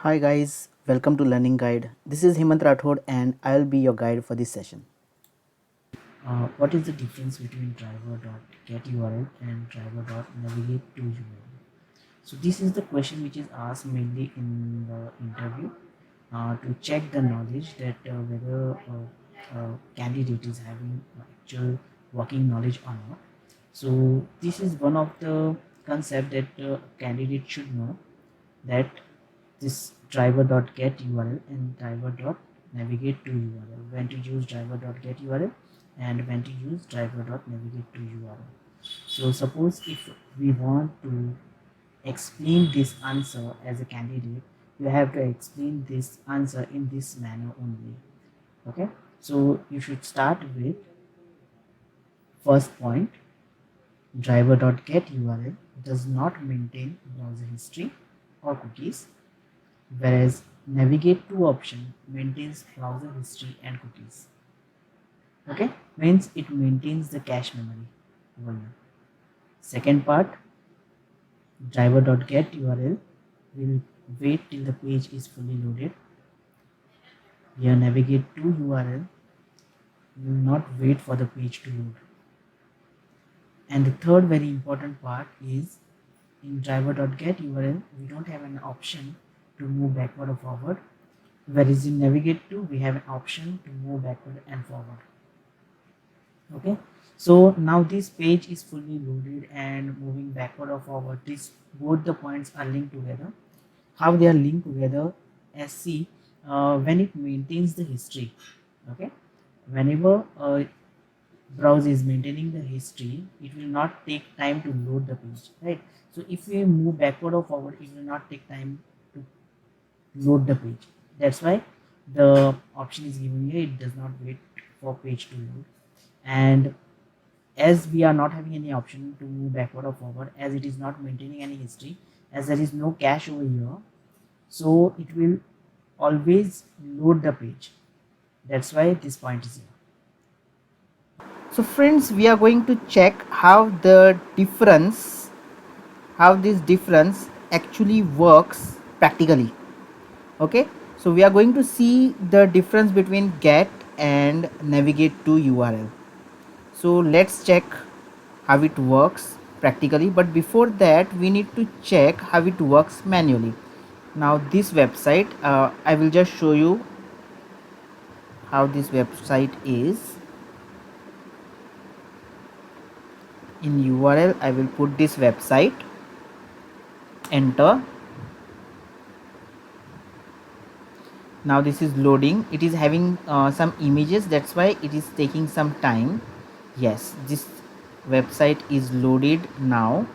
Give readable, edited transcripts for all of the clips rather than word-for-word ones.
Hi guys, welcome to Learning Guide. This is Hemant Rathod and I'll be your guide for this session. What is the difference between driver.getURL and driver.navigate to URL? So this is the question which is asked mainly in the interview to check the knowledge that whether candidate is having actual working knowledge or not. So this is one of the concept that candidate should know, that this driver.get URL and driver.navigate to URL, when to use driver.get URL and when to use driver.navigate to URL. So suppose if we want to explain this answer as a candidate, you have to explain this answer in this manner only. Okay, so you should start with first point. Driver.get URL does not maintain browser history or cookies, whereas navigate to option maintains browser history and cookies. Okay, means it maintains the cache memory over here. Second part, driver.get URL will wait till the page is fully loaded. Here navigate to URL will not wait for the page to load. And the third very important part is, in driver.get URL we don't have an option to move backward or forward, whereas in navigate to we have an option to move backward and forward. Okay, so now this page is fully loaded and moving backward or forward, this both the points are linked together. How they are linked together? As see, when it maintains the history. Okay, whenever browser is maintaining the history, it will not take time to load the page, right? So if we move backward or forward, it will not take time to load the page. That's why the option is given here, it does not wait for page to load. And as we are not having any option to move backward or forward, as it is not maintaining any history, as there is no cache over here, so it will always load the page. That's why this point is here. So friends, we are going to check how this difference actually works practically. Okay, so we are going to see the difference between get and navigate to URL. So let's check how it works practically, but before that we need to check how it works manually. Now this website, I will just show you how this website is. In URL I will put this website, enter. Now this is loading, it is having some images, that's why it is taking some time. Yes, this website is loaded now.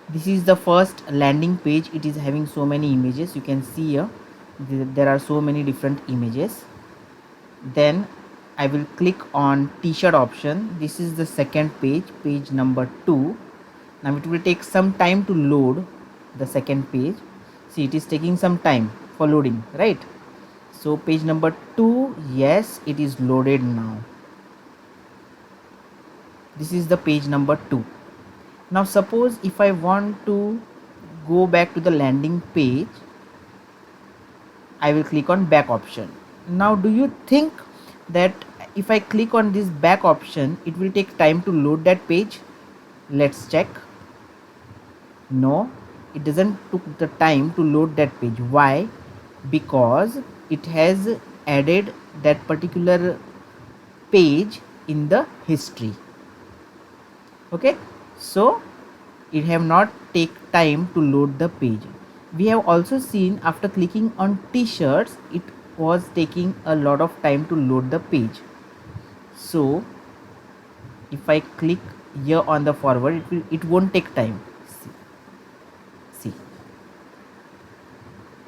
This is the first landing page, it is having so many images. You can see here there are so many different images. Then I will click on t-shirt option. This is the second page, page number 2. Now it will take some time to load the second page. See, it is taking some time for loading, right? So page number 2, yes, it is loaded now. This is the page number 2. Now suppose if I want to go back to the landing page, I will click on back option. Now do you think that if I click on this back option, it will take time to load that page? Let's check. No, it doesn't took the time to load that page. Why? Because it has added that particular page in the history. Okay, so it have not take time to load the page. We have also seen after clicking on t-shirts, it was taking a lot of time to load the page. So if I click here on the forward, it won't take time. See,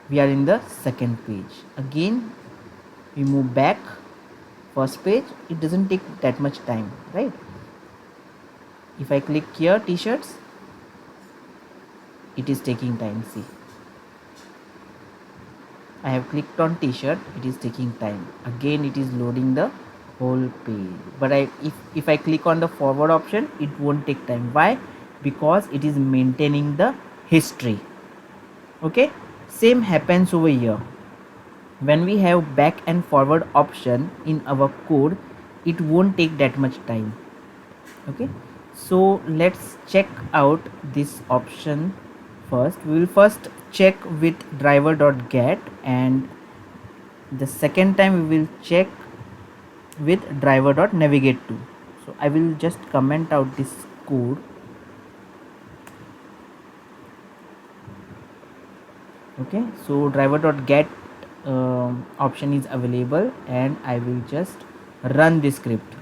we are in the second page. Again we move back, first page, it doesn't take that much time, right? If I click here t-shirts, it is taking time. See, I have clicked on t-shirt, it is taking time. Again it is loading the whole page. But if I click on the forward option, it won't take time. Why? Because it is maintaining the history. Okay, same happens over here. when we have back and forward option in our code, it won't take that much time. Okay, so let's check out this option first. We will first check with driver.get, and the second time we will check with driver.navigate to. So I will just comment out this code. Okay, so driver.get option is available, and I will just run this script.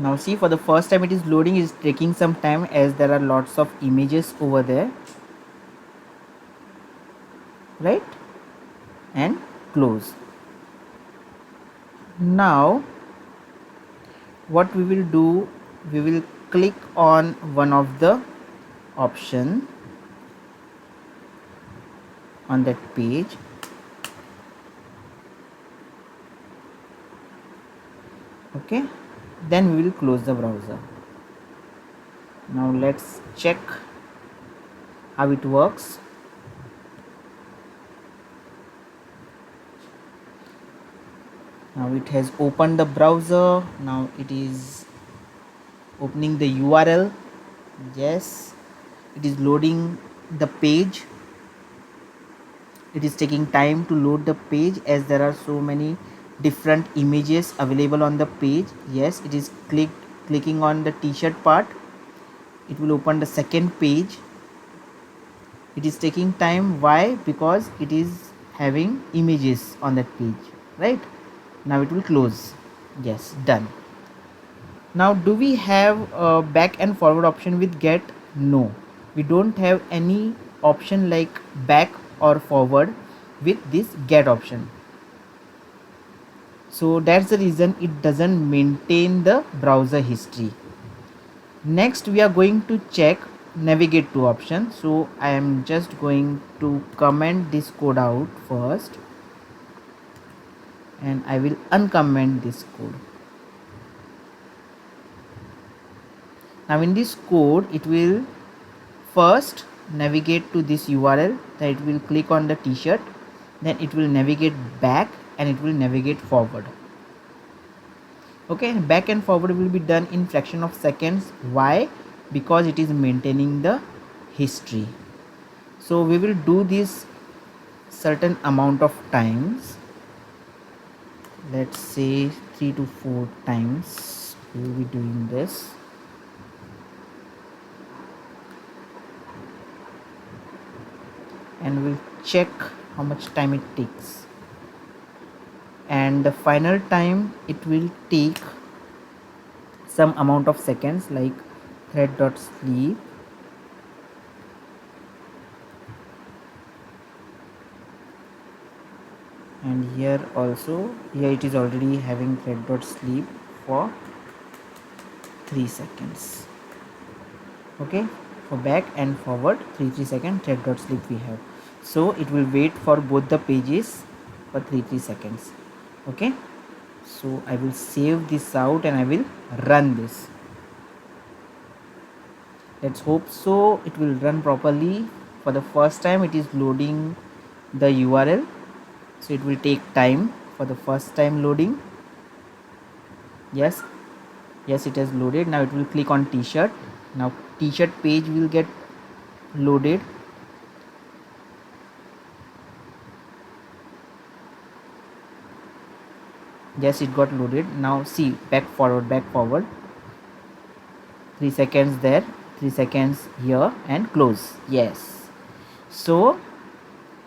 Now see, for the first time it is loading, is taking some time as there are lots of images over there, right? And close. Now what we will do, we will click on one of the option on that page. Okay, then we will close the browser. Now let's check how it works. Now it has opened the browser. Now it is opening the URL. Yes, it is loading the page. It is taking time to load the page as there are so many different images available on the page. Yes, it is clicking on the t-shirt part. It will open the second page. It is taking time. Why? Because it is having images on that page, right? Now it will close. Yes, done. Now do we have a back and forward option with get? No, we don't have any option like back or forward with this get option. So that's the reason it doesn't maintain the browser history. Next we are going to check navigate to option. So I am just going to comment this code out first, and I will uncomment this code. Now in this code it will first navigate to this URL, then it will click on the t-shirt, then it will navigate back, and it will navigate forward. Okay, back and forward will be done in fraction of seconds. Why? Because it is maintaining the history. So we will do this certain amount of times. Let's say 3 to 4 times we will be doing this. And we'll check how much time it takes, and the final time it will take some amount of seconds, like thread.sleep. And here also, here it is already having thread.sleep for 3 seconds. Okay, for back and forward 3 seconds thread.sleep we have. So it will wait for both the pages for 3 seconds. Okay, so I will save this out and I will run this. Let's hope so it will run properly. For the first time it is loading the URL, so it will take time for the first time loading. Yes, it has loaded. Now it will click on t-shirt. Now t-shirt page will get loaded. Yes, it got loaded. Now see, back forward 3 seconds there, 3 seconds here, and close. Yes, so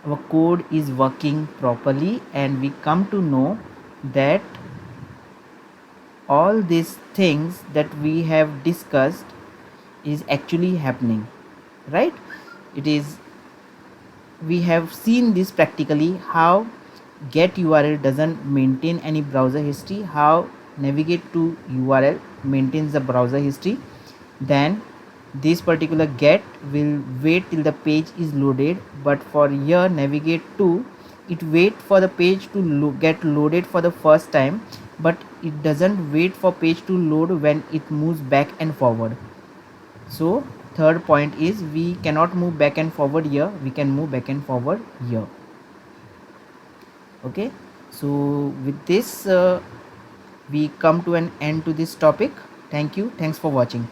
our code is working properly, and we come to know that all these things that we have discussed is actually happening, right? It is, we have seen this practically, how get URL doesn't maintain any browser history, how navigate to URL maintains the browser history. Then this particular get will wait till the page is loaded, but for here navigate to it wait for the page to get loaded for the first time, but it doesn't wait for page to load when it moves back and forward. So third point is we cannot move back and forward here, we can move back and forward here. Okay, so with this we come to an end to this topic. Thank you, thanks for watching.